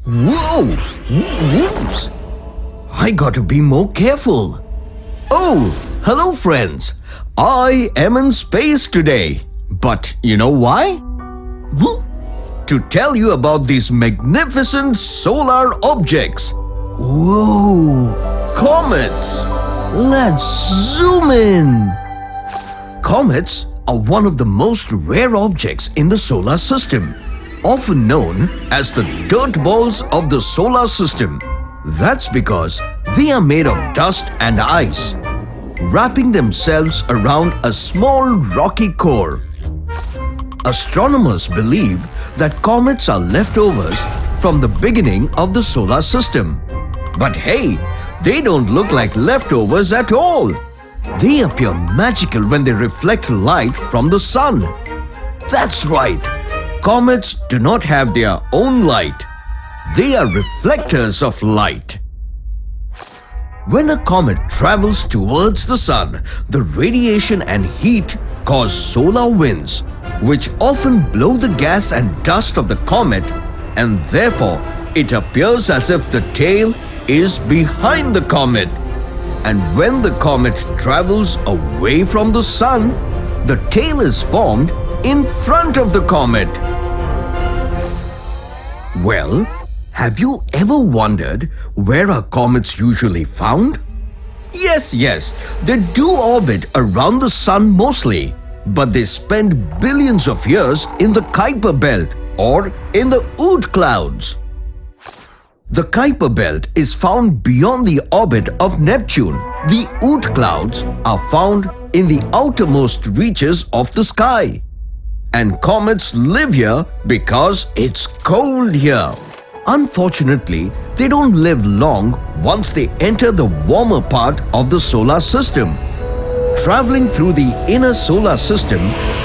Whoa! Whoops! I got to be more careful. Oh, hello friends. I am in space today. But you know why? To tell you about these magnificent solar objects. Whoa! Comets! Let's zoom in. Comets are one of the most rare objects in the solar system, often known as the dirt balls of the solar system. That's because they are made of dust and ice, wrapping themselves around a small rocky core. Astronomers believe that comets are leftovers from the beginning of the solar system. But hey, they don't look like leftovers at all. They appear magical when they reflect light from the sun. That's right. Comets do not have their own light. They are reflectors of light. When a comet travels towards the sun, the radiation and heat cause solar winds, which often blow the gas and dust of the comet, and therefore it appears as if the tail is behind the comet. And when the comet travels away from the sun, the tail is formed in front of the comet. Well, have you ever wondered where are comets usually found? Yes, they do orbit around the sun mostly, but they spend billions of years in the Kuiper belt or in the Oort clouds. The Kuiper belt is found beyond the orbit of Neptune. The Oort clouds are found in the outermost reaches of the sky. And comets live here because it's cold here. Unfortunately, they don't live long once they enter the warmer part of the solar system. Traveling through the inner solar system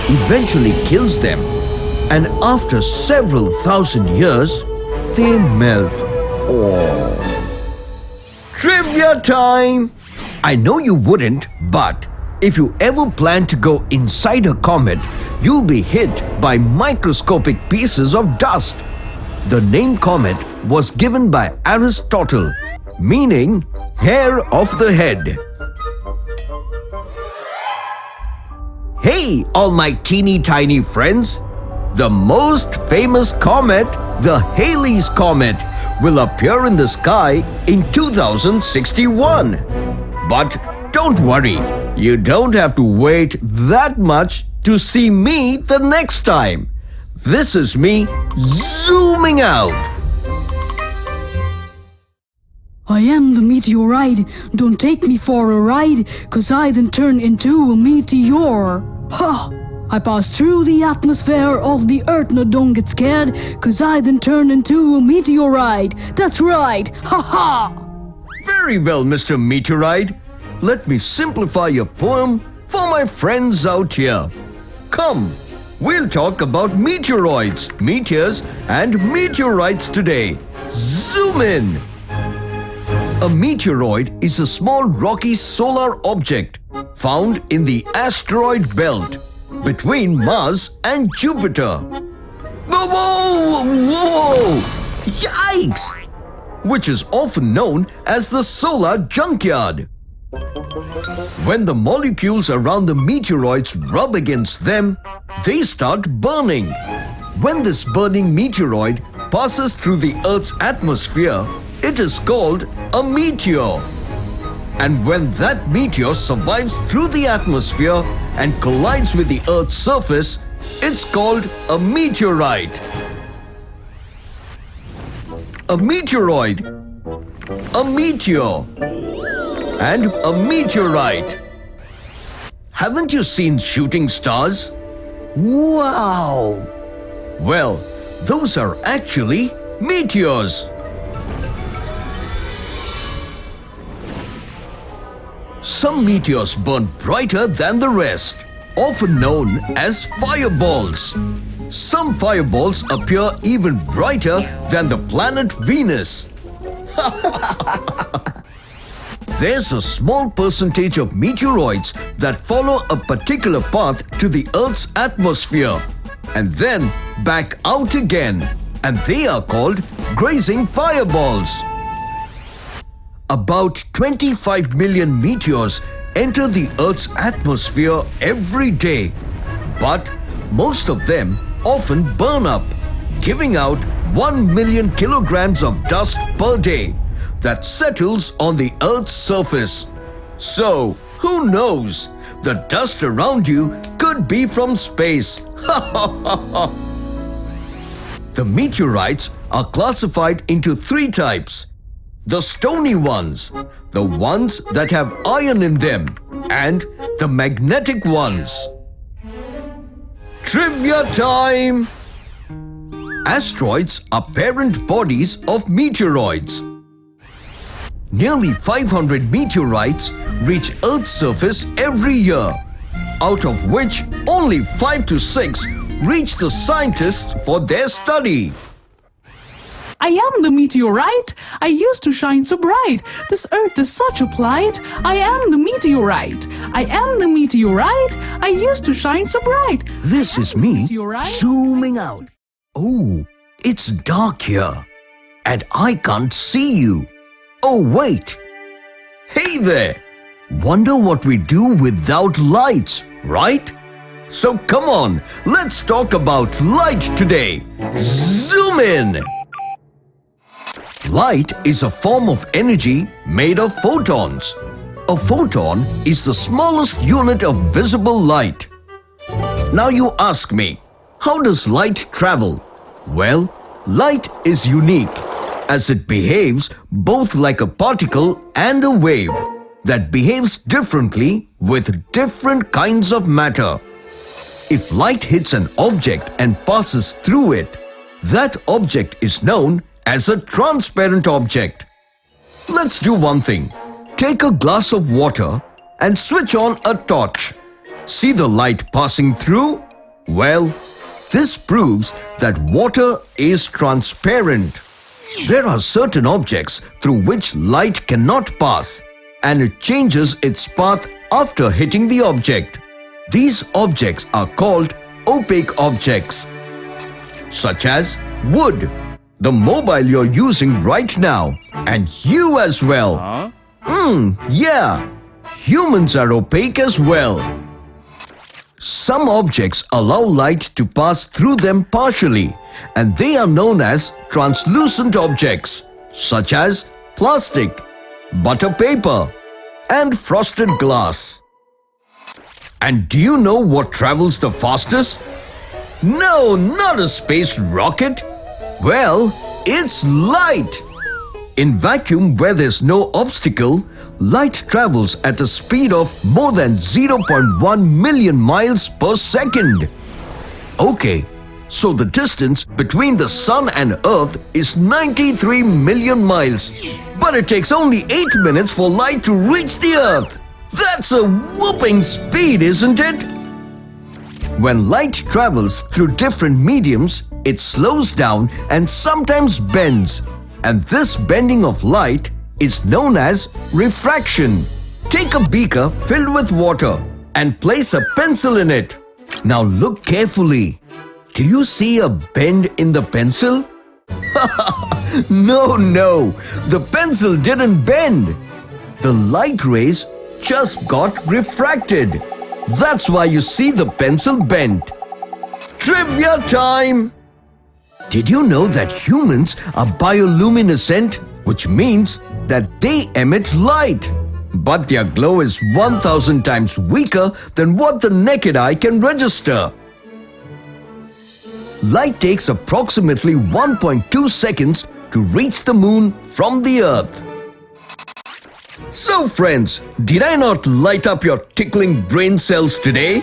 eventually kills them, and after several thousand years, they melt. Oh. Trivia time! I know you wouldn't, but if you ever plan to go inside a comet, you'll be hit by microscopic pieces of dust. The name comet was given by Aristotle, meaning hair of the head. Hey, all my teeny tiny friends! The most famous comet, the Halley's Comet, will appear in the sky in 2061. But don't worry, you don't have to wait that much to see me the next time. This is me zooming out. I am the meteorite, don't take me for a ride, 'cause I then turn into a meteor. Ha! I pass through the atmosphere of the earth, no don't get scared, 'cause I then turn into a meteorite. That's right, ha ha! Very well, Mr. Meteorite. Let me simplify your poem for my friends out here. Come, we'll talk about meteoroids, meteors and meteorites today. Zoom in! A meteoroid is a small rocky solar object found in the asteroid belt between Mars and Jupiter. Whoa! Yikes! Which is often known as the solar junkyard. When the molecules around the meteoroids rub against them, they start burning. When this burning meteoroid passes through the Earth's atmosphere, it is called a meteor. And when that meteor survives through the atmosphere and collides with the Earth's surface, it's called a meteorite. A meteoroid, a meteor, and a meteorite. Haven't you seen shooting stars? Wow! Well, those are actually meteors. Some meteors burn brighter than the rest, often known as fireballs. Some fireballs appear even brighter than the planet Venus. There's a small percentage of meteoroids that follow a particular path to the Earth's atmosphere and then back out again, and they are called grazing fireballs. About 25 million meteors enter the Earth's atmosphere every day, but most of them often burn up, giving out 1 million kilograms of dust per day that settles on the Earth's surface. So, who knows? The dust around you could be from space. The meteorites are classified into 3 types. The stony ones, the ones that have iron in them, and the magnetic ones. Trivia time! Asteroids are parent bodies of meteoroids. Nearly 500 meteorites reach Earth's surface every year, out of which only 5 to 6 reach the scientists for their study. I am the meteorite. I used to shine so bright. This earth is such a plight. I am the meteorite. I am the meteorite. I used to shine so bright. This is me Meteorite. zooming out. Oh, it's dark here. And I can't see you. Oh, wait. Hey there. Wonder what we do without lights, right? So come on, let's talk about light today. Zoom in. Light is a form of energy made of photons. A photon is the smallest unit of visible light. Now you ask me, how does light travel? Well, light is unique as it behaves both like a particle and a wave that behaves differently with different kinds of matter. If light hits an object and passes through it, that object is known as a transparent object. Let's do one thing. Take a glass of water and switch on a torch. See the light passing through? Well, this proves that water is transparent. There are certain objects through which light cannot pass, and it changes its path after hitting the object. These objects are called opaque objects, such as wood, the mobile you're using right now, and you as well. Yeah, humans are opaque as well. Some objects allow light to pass through them partially, and they are known as translucent objects, such as plastic, butter paper, and frosted glass. And do you know what travels the fastest? No, not a space rocket. Well, it's light. In vacuum where there's no obstacle, light travels at a speed of more than 0.1 million miles per second. Okay, so the distance between the Sun and Earth is 93 million miles. But it takes only 8 minutes for light to reach the Earth. That's a whooping speed, isn't it? When light travels through different mediums, it slows down and sometimes bends. And this bending of light is known as refraction. Take a beaker filled with water and place a pencil in it. Now look carefully. Do you see a bend in the pencil? No, the pencil didn't bend. The light rays just got refracted. That's why you see the pencil bent. Trivia time! Did you know that humans are bioluminescent, which means that they emit light? But their glow is 1,000 times weaker than what the naked eye can register. Light takes approximately 1.2 seconds to reach the moon from the Earth. So friends, did I not light up your tickling brain cells today?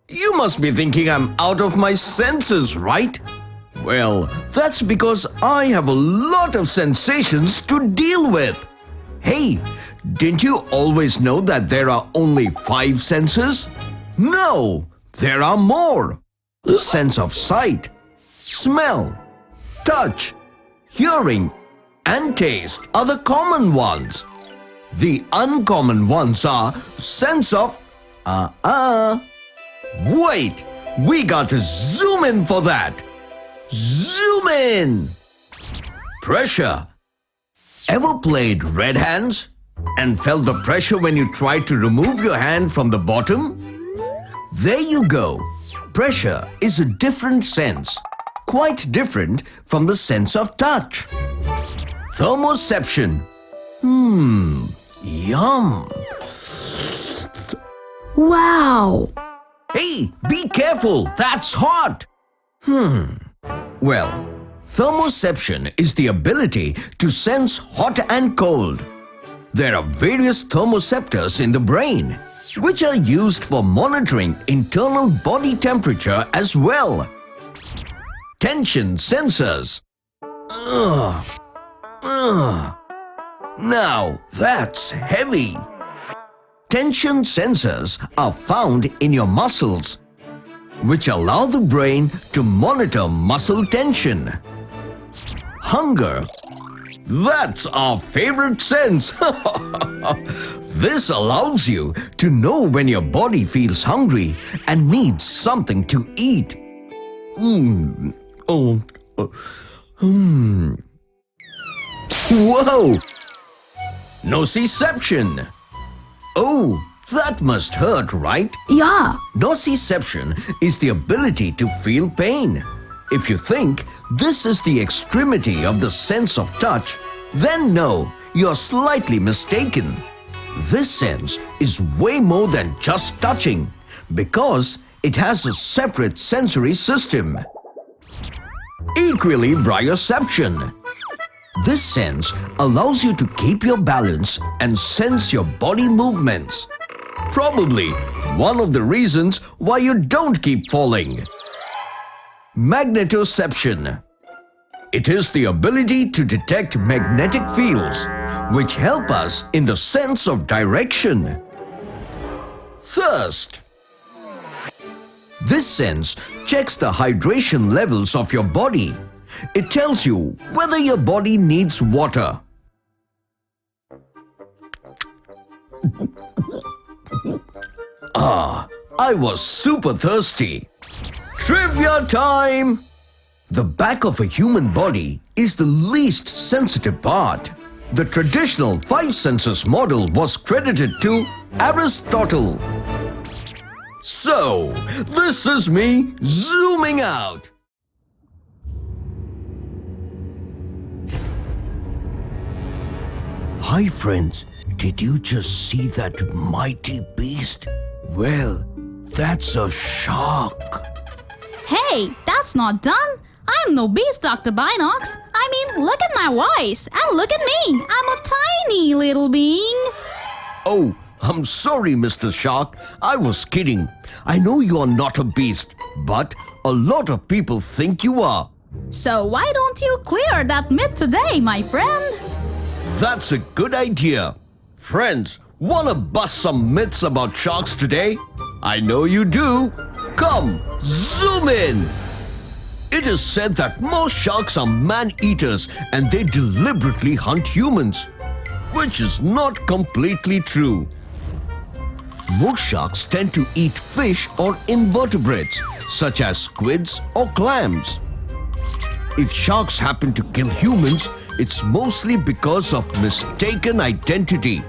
You must be thinking I'm out of my senses, right? Well, that's because I have a lot of sensations to deal with. Hey, didn't you always know that there are only 5 senses? No, there are more. sense of sight, smell, touch, hearing, and taste are the common ones. The uncommon ones are sense of Wait, we got to zoom in for that. Zoom in. Pressure. Ever played red hands and felt the pressure when you tried to remove your hand from the bottom? There you go. Pressure is a different sense, quite different from the sense of touch. Thermoception. Yum. Wow! Hey, be careful, that's hot. Well, thermoception is the ability to sense hot and cold. There are various thermoceptors in the brain, which are used for monitoring internal body temperature as well. Tension sensors. Now that's heavy. Tension sensors are found in your muscles, which allow the brain to monitor muscle tension. Hunger. That's our favorite sense. This allows you to know when your body feels hungry and needs something to eat. Whoa! Nociception. Oh, that must hurt, right? Yeah. Nociception is the ability to feel pain. If you think this is the extremity of the sense of touch, then no, you're slightly mistaken. This sense is way more than just touching because it has a separate sensory system. Equilibrioception. This sense allows you to keep your balance and sense your body movements. Probably one of the reasons why you don't keep falling. Magnetoception. It is the ability to detect magnetic fields, which help us in the sense of direction. Thirst. This sense checks the hydration levels of your body. It tells you whether your body needs water. I was super thirsty. Trivia time! The back of a human body is the least sensitive part. The traditional five senses model was credited to Aristotle. So, this is me zooming out. Hi friends, did you just see that mighty beast? Well, that's a shark. Hey, that's not done. I'm no beast, Dr. Binocs. I mean, look at my voice and look at me. I'm a tiny little being. Oh, I'm sorry, Mr. Shark. I was kidding. I know you are not a beast, but a lot of people think you are. So why don't you clear that myth today, my friend? That's a good idea. Friends, wanna bust some myths about sharks today? I know you do. Come, zoom in. It is said that most sharks are man-eaters and they deliberately hunt humans, which is not completely true. Most sharks tend to eat fish or invertebrates, such as squids or clams. If sharks happen to kill humans, it's mostly because of mistaken identity.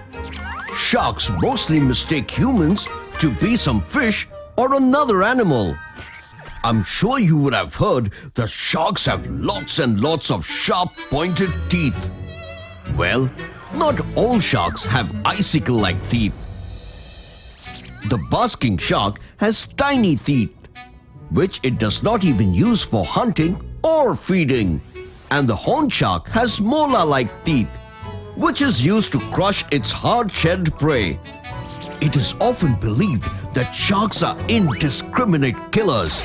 Sharks mostly mistake humans to be some fish or another animal. I'm sure you would have heard that sharks have lots and lots of sharp pointed teeth. Well, not all sharks have icicle-like teeth. The basking shark has tiny teeth, which it does not even use for hunting or feeding. And the horned shark has molar-like teeth, which is used to crush its hard-shelled prey. It is often believed that sharks are indiscriminate killers,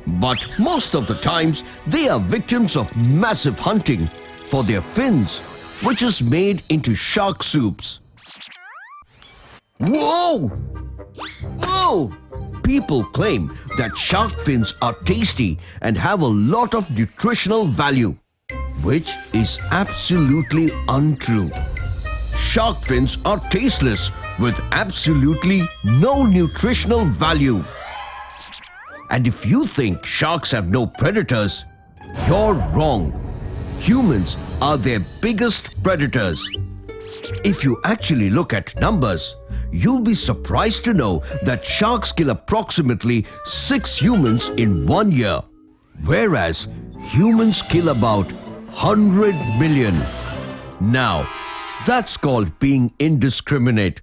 but most of the times they are victims of massive hunting for their fins, which is made into shark soups. Whoa! Whoa! people claim that shark fins are tasty and have a lot of nutritional value, which is absolutely untrue. Shark fins are tasteless with absolutely no nutritional value. And if you think sharks have no predators, you're wrong. Humans are their biggest predators. If you actually look at numbers, you'll be surprised to know that sharks kill approximately 6 humans in 1 year, whereas humans kill about 100 million. Now, that's called being indiscriminate.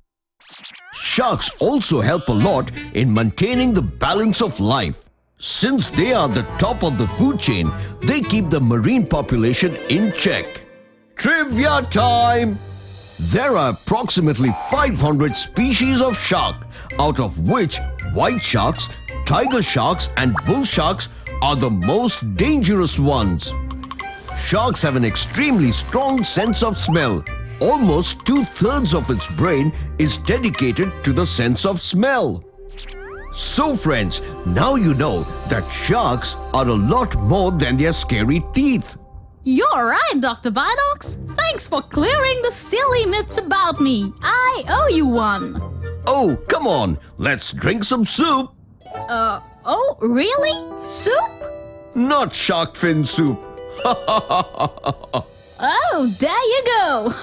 Sharks also help a lot in maintaining the balance of life. Since they are the top of the food chain, they keep the marine population in check. Trivia time! There are approximately 500 species of shark, out of which white sharks, tiger sharks and bull sharks are the most dangerous ones. Sharks have an extremely strong sense of smell. Almost 2/3 of its brain is dedicated to the sense of smell. So friends, now you know that sharks are a lot more than their scary teeth. You're right, Dr. Binocs. Thanks for clearing the silly myths about me. I owe you one. Oh, come on, let's drink some soup. Oh, really? Soup? Not shark fin soup. Oh, there you go.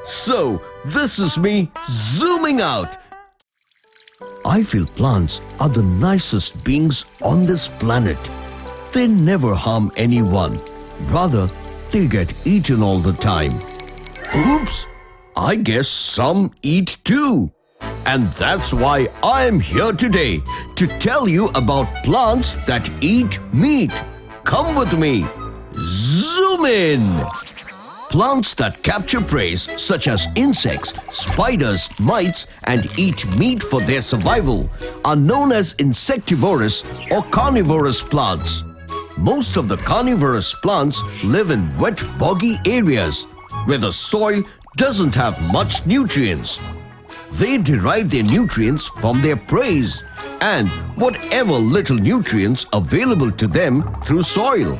So, this is me zooming out. I feel plants are the nicest beings on this planet. They never harm anyone. Rather, they get eaten all the time. Oops! I guess some eat too. And that's why I'm here today to tell you about plants that eat meat. Come with me. Zoom in. Plants that capture prey such as insects, spiders, mites and eat meat for their survival are known as insectivorous or carnivorous plants. Most of the carnivorous plants live in wet, boggy areas where the soil doesn't have much nutrients. They derive their nutrients from their prey and whatever little nutrients available to them through soil.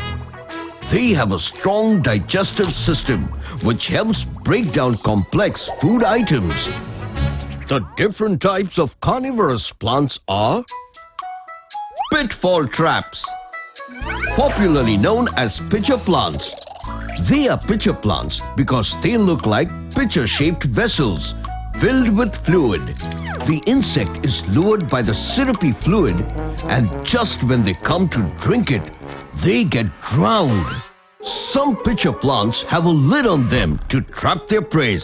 They have a strong digestive system which helps break down complex food items. The different types of carnivorous plants are pitfall traps, popularly known as pitcher plants. They are pitcher plants because they look like pitcher-shaped vessels filled with fluid. The insect is lured by the syrupy fluid, and just when they come to drink it, they get drowned. Some pitcher plants have a lid on them to trap their prey.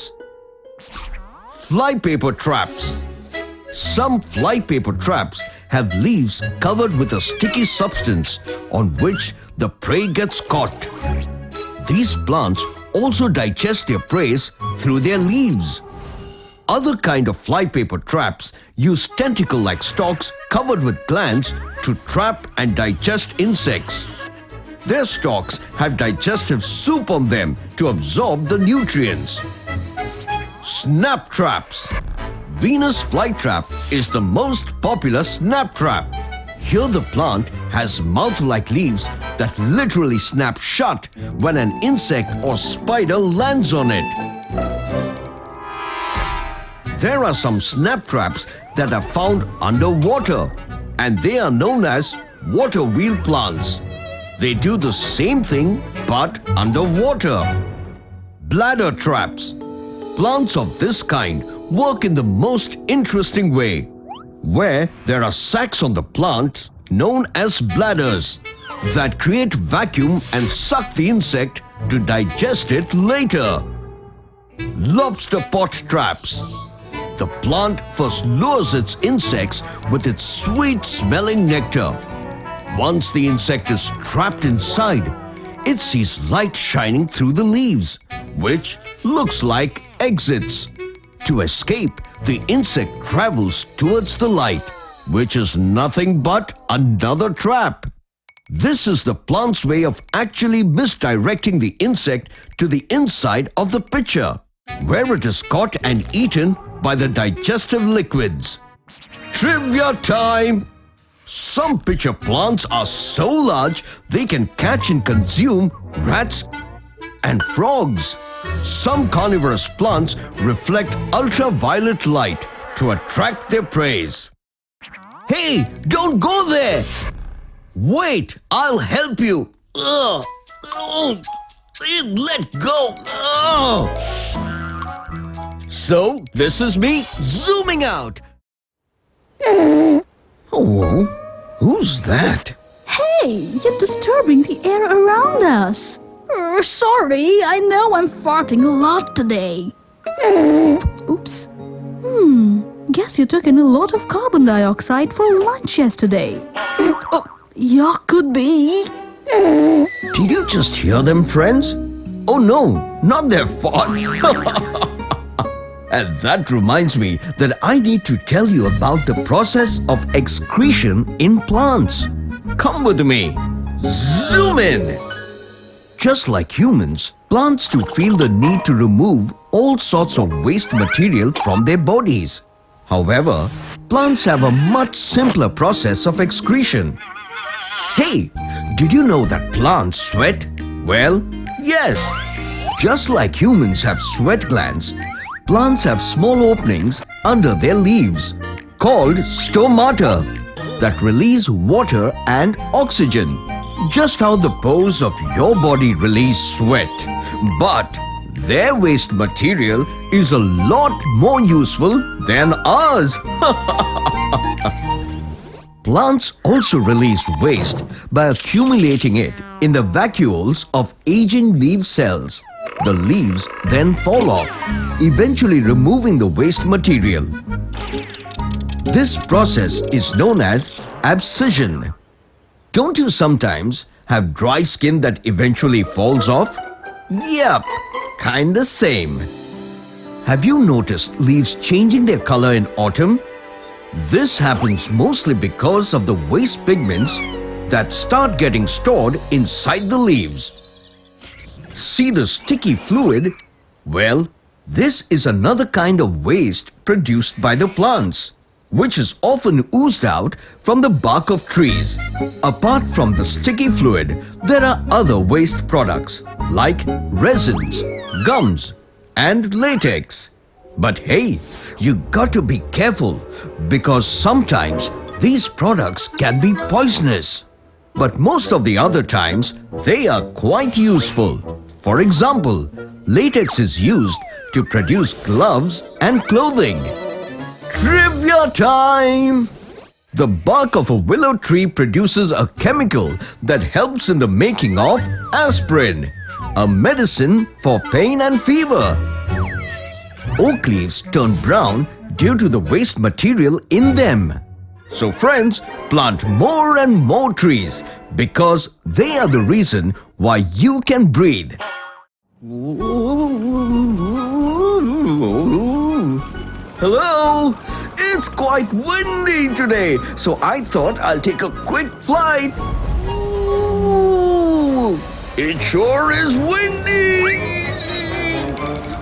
Flypaper traps. Some flypaper traps have leaves covered with a sticky substance on which the prey gets caught. These plants also digest their prey through their leaves. Other kind of flypaper traps use tentacle-like stalks covered with glands to trap and digest insects. Their stalks have digestive soup on them to absorb the nutrients. Snap traps. Venus flytrap is the most popular snap trap. Here the plant has mouth-like leaves that literally snap shut when an insect or spider lands on it. There are some snap traps that are found underwater, and they are known as water wheel plants. They do the same thing but underwater. Bladder traps. Plants of this kind work in the most interesting way, where there are sacs on the plant known as bladders that create vacuum and suck the insect to digest it later. Lobster pot traps. The plant first lures its insects with its sweet-smelling nectar. Once the insect is trapped inside, it sees light shining through the leaves, which looks like exits. To escape, the insect travels towards the light, which is nothing but another trap. This is the plant's way of actually misdirecting the insect to the inside of the pitcher, where it is caught and eaten by the digestive liquids. Trivia time! Some pitcher plants are so large they can catch and consume rats and frogs. Some carnivorous plants reflect ultraviolet light to attract their prey. Hey, don't go there! Wait, I'll help you. Ugh. Oh, let go. Ugh. So, this is me zooming out. Oh, who's that? Hey, you're disturbing the air around us. Sorry, I know I'm farting a lot today. Oops. Guess you took in a lot of carbon dioxide for lunch yesterday. Oh, yeah, could be. Did you just hear them, friends? Oh no, not their farts. And that reminds me that I need to tell you about the process of excretion in plants. Come with me. Zoom in. Just like humans, plants too feel the need to remove all sorts of waste material from their bodies. However, plants have a much simpler process of excretion. Hey, did you know that plants sweat? Well, yes. Just like humans have sweat glands, plants have small openings under their leaves called stomata that release water and oxygen. Just how the pores of your body release sweat. But their waste material is a lot more useful than ours. Plants also release waste by accumulating it in the vacuoles of aging leaf cells. The leaves then fall off, eventually removing the waste material. This process is known as abscission. Don't you sometimes have dry skin that eventually falls off? Yep, kinda same. Have you noticed leaves changing their color in autumn? This happens mostly because of the waste pigments that start getting stored inside the leaves. See the sticky fluid? Well, this is another kind of waste produced by the plants, which is often oozed out from the bark of trees. Apart from the sticky fluid, there are other waste products like resins, gums, and latex. But hey, you got to be careful because sometimes these products can be poisonous. But most of the other times, they are quite useful. For example, latex is used to produce gloves and clothing. Trivia time! The bark of a willow tree produces a chemical that helps in the making of aspirin, a medicine for pain and fever. Oak leaves turn brown due to the waste material in them. So friends, plant more and more trees because they are the reason why you can breathe. Hello? It's quite windy today, so I thought I'll take a quick flight. Ooh, it sure is windy.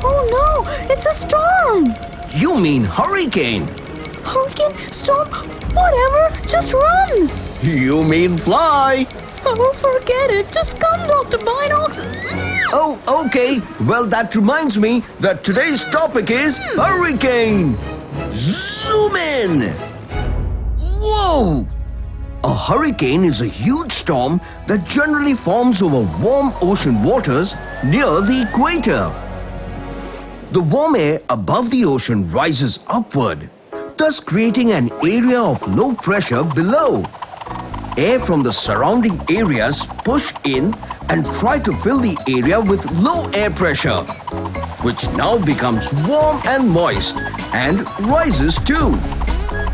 Oh no, it's a storm. You mean hurricane? Hurricane, storm, whatever, just run. You mean fly? Oh, forget it. Just come, Dr. Binocs. Oh, okay. Well, that reminds me that today's topic is hurricane. Zoom in. Whoa! A hurricane is a huge storm that generally forms over warm ocean waters near the equator. The warm air above the ocean rises upward, thus creating an area of low pressure below. Air from the surrounding areas push in and try to fill the area with low air pressure, which now becomes warm and moist and rises too.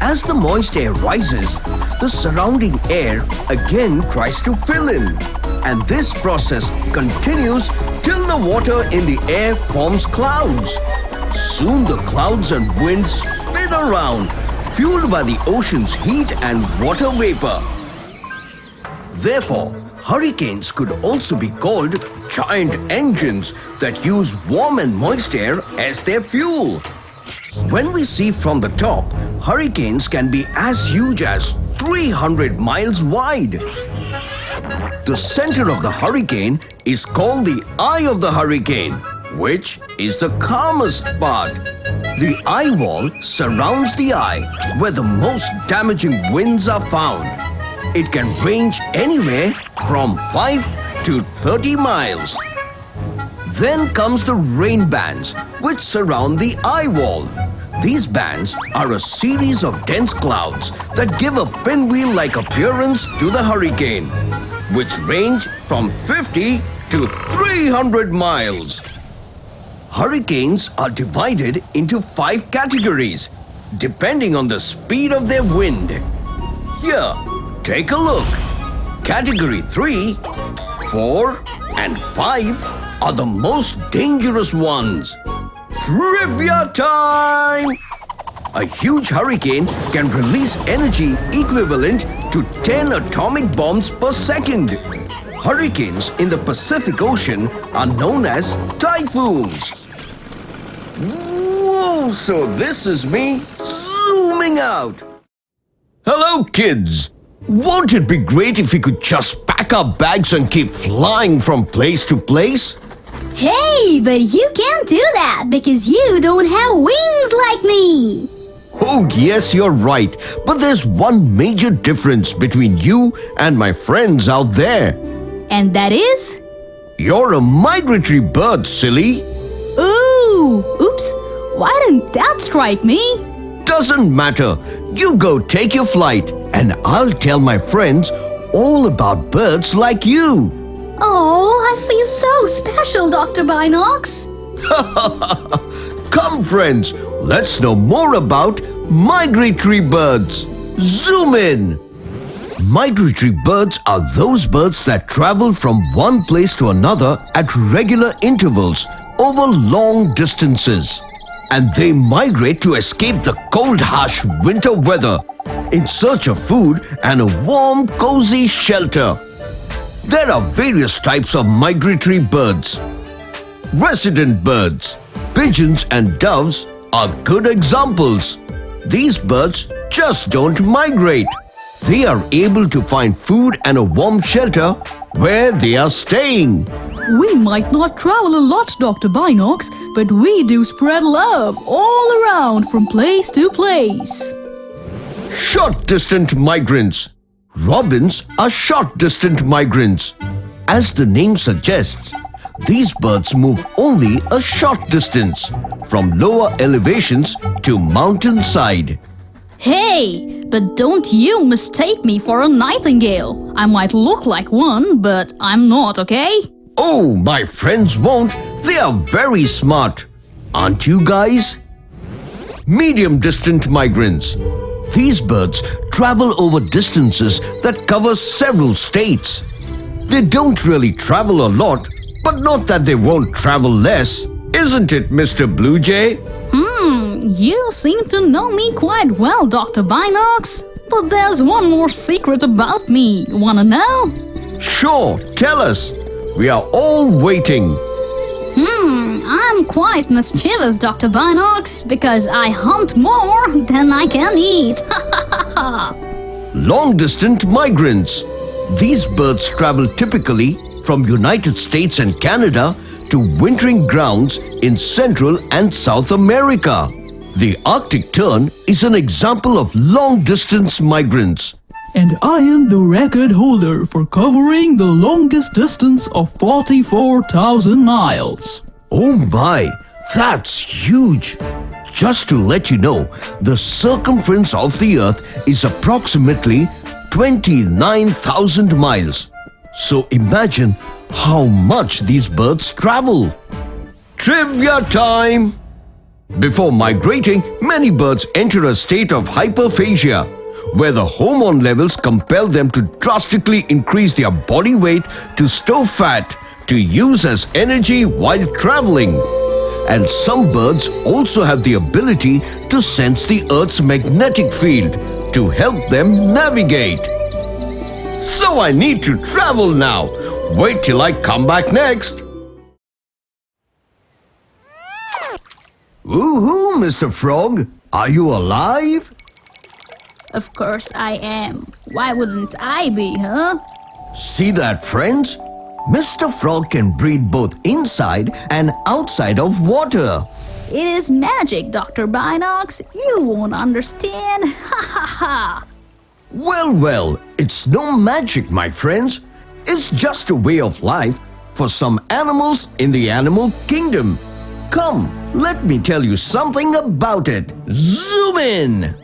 As the moist air rises, the surrounding air again tries to fill in, and this process continues till the water in the air forms clouds. Soon the clouds and winds spin around, fueled by the ocean's heat and water vapor. Therefore, hurricanes could also be called giant engines that use warm and moist air as their fuel. When we see from the top, hurricanes can be as huge as 300 miles wide. The center of the hurricane is called the eye of the hurricane, which is the calmest part. The eye wall surrounds the eye where the most damaging winds are found. It can range anywhere from 5 to 30 miles. Then comes the rain bands, which surround the eye wall. These bands are a series of dense clouds that give a pinwheel-like appearance to the hurricane, which range from 50 to 300 miles. Hurricanes are divided into 5 categories, depending on the speed of their wind. Here, take a look. Category 3, 4, and 5 are the most dangerous ones. Trivia time! A huge hurricane can release energy equivalent to 10 atomic bombs per second. Hurricanes in the Pacific Ocean are known as typhoons. Whoa! So this is me zooming out. Hello, kids! Won't it be great if we could just pack our bags and keep flying from place to place? Hey, but you can't do that because you don't have wings like me. Oh, yes, you're right. But there's one major difference between you and my friends out there. And that is? You're a migratory bird, silly. Ooh, oops. Why didn't that strike me? Doesn't matter. You go take your flight and I'll tell my friends all about birds like you. Oh, I feel so special, Dr. Binocs. Come, friends, let's know more about migratory birds. Zoom in. Migratory birds are those birds that travel from one place to another at regular intervals over long distances. And they migrate to escape the cold, harsh winter weather in search of food and a warm, cozy shelter. There are various types of migratory birds. Resident birds, pigeons and doves are good examples. These birds just don't migrate. They are able to find food and a warm shelter where they are staying. We might not travel a lot, Dr. Binocs, but we do spread love all around from place to place. Short-distant migrants. Robins are short-distant migrants. As the name suggests, these birds move only a short distance from lower elevations to mountainside. Hey, but don't you mistake me for a nightingale. I might look like one, but I'm not, okay? Oh, my friends won't. They are very smart. Aren't you guys? Medium-distant migrants. These birds travel over distances that cover several states. They don't really travel a lot, but not that they won't travel less. Isn't it, Mr. Blue Jay? You seem to know me quite well, Dr. Binocs. But there's one more secret about me. Wanna know? Sure, tell us. We are all waiting. I'm quite mischievous, Dr. Binocs, because I hunt more than I can eat. Long-distant migrants. These birds travel typically from United States and Canada to wintering grounds in Central and South America. The Arctic tern is an example of long-distance migrants. And I am the record holder for covering the longest distance of 44,000 miles. Oh my, that's huge! Just to let you know, the circumference of the Earth is approximately 29,000 miles. So imagine how much these birds travel. Trivia time! Before migrating, many birds enter a state of hyperphagia, where the hormone levels compel them to drastically increase their body weight to store fat to use as energy while traveling. And some birds also have the ability to sense the Earth's magnetic field to help them navigate. So I need to travel now. Wait till I come back next. Woohoo, Mr. Frog! Are you alive? Of course I am. Why wouldn't I be, huh? See that, friends? Mr. Frog can breathe both inside and outside of water. It is magic, Dr. Binocs. You won't understand. Ha ha ha. Well, it's no magic, my friends. It's just a way of life for some animals in the animal kingdom. Come, let me tell you something about it. Zoom in!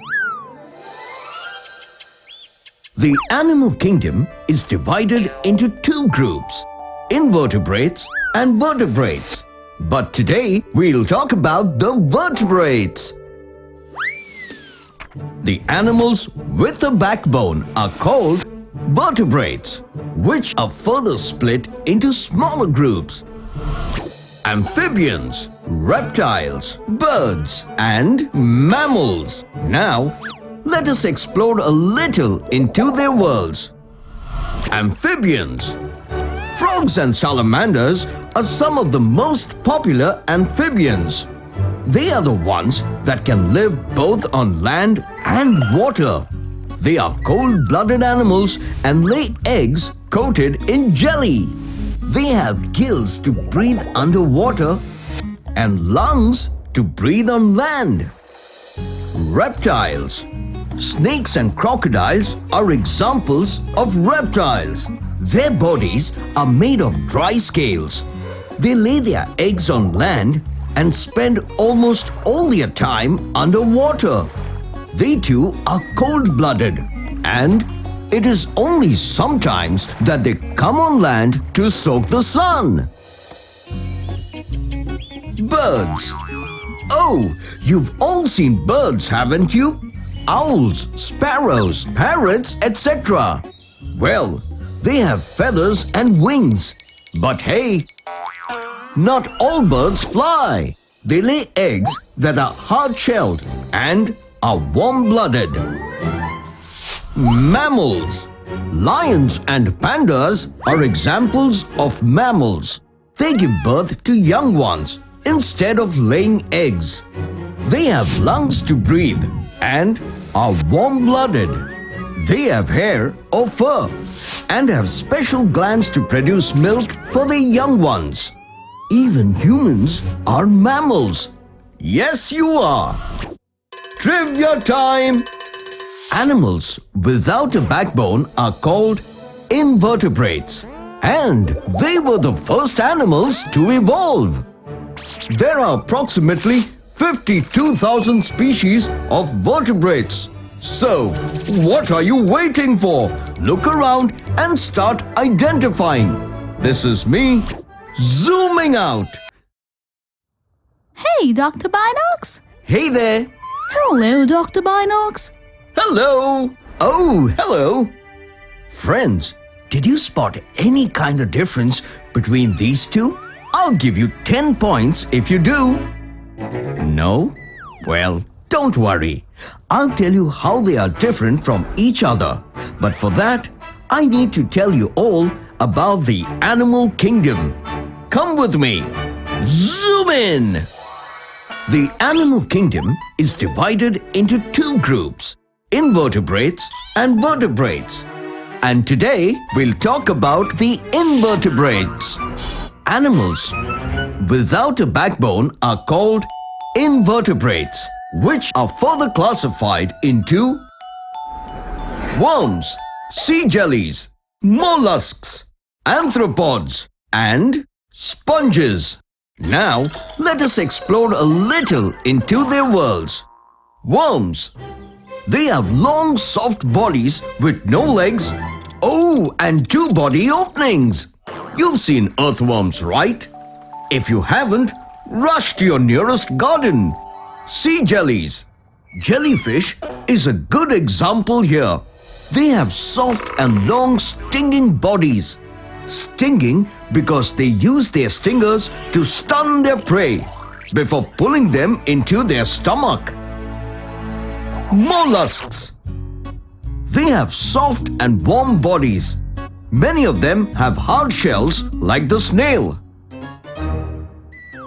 The animal kingdom is divided into two groups, invertebrates and vertebrates. But today, we'll talk about the vertebrates. The animals with a backbone are called vertebrates, which are further split into smaller groups. Amphibians, reptiles, birds, and mammals. Now, let us explore a little into their worlds. Amphibians. Frogs and salamanders are some of the most popular amphibians. They are the ones that can live both on land and water. They are cold-blooded animals and lay eggs coated in jelly. They have gills to breathe underwater and lungs to breathe on land. Reptiles. Snakes and crocodiles are examples of reptiles. Their bodies are made of dry scales. They lay their eggs on land and spend almost all their time underwater. They too are cold-blooded, and it is only sometimes that they come on land to soak the sun. Birds. Oh, you've all seen birds, haven't you? Owls, sparrows, parrots, etc. Well, they have feathers and wings. But hey, not all birds fly. They lay eggs that are hard-shelled and are warm-blooded. Mammals. Lions and pandas are examples of mammals. They give birth to young ones instead of laying eggs. They have lungs to breathe and are warm-blooded. They have hair or fur and have special glands to produce milk for their young ones. Even humans are mammals. Yes, you are. Trivia time! Animals without a backbone are called invertebrates, and they were the first animals to evolve. There are approximately 52,000 species of vertebrates. So, what are you waiting for? Look around and start identifying. This is me, zooming out. Hey, Dr. Binocs. Hey there. Hello, Dr. Binocs. Hello. Oh, hello. Friends, did you spot any kind of difference between these two? I'll give you 10 points if you do. No? Well, don't worry. I'll tell you how they are different from each other. But for that, I need to tell you all about the animal kingdom. Come with me. Zoom in. The animal kingdom is divided into two groups, invertebrates and vertebrates. And today, we'll talk about the invertebrates. Animals without a backbone are called invertebrates, which are further classified into worms, sea jellies, mollusks, arthropods, and sponges. Now, let us explore a little into their worlds. Worms. They have long, soft bodies with no legs. Oh, and two body openings. You've seen earthworms, right? If you haven't, rush to your nearest garden. Sea jellies. Jellyfish is a good example here. They have soft and long stinging bodies. Stinging because they use their stingers to stun their prey before pulling them into their stomach. Mollusks. They have soft and warm bodies. Many of them have hard shells like the snail.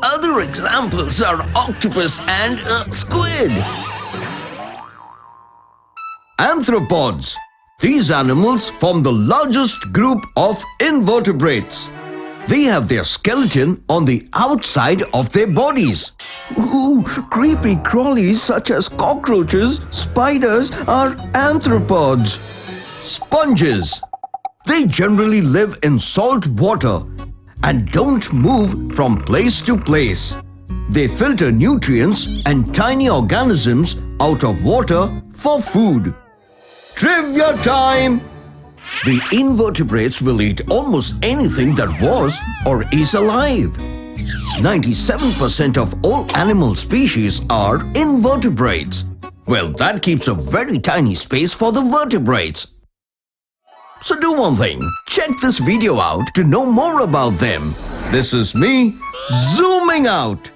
Other Other examples are octopus and squid. Arthropods. These animals form the largest group of invertebrates. They have their skeleton on the outside of their bodies. Ooh, creepy crawlies such as cockroaches, spiders are arthropods. Sponges. They generally live in salt water and don't move from place to place. They filter nutrients and tiny organisms out of water for food. Trivia time! The invertebrates will eat almost anything that was or is alive. 97% of all animal species are invertebrates. Well, that keeps a very tiny space for the vertebrates. So do one thing, check this video out to know more about them. This is me zooming out.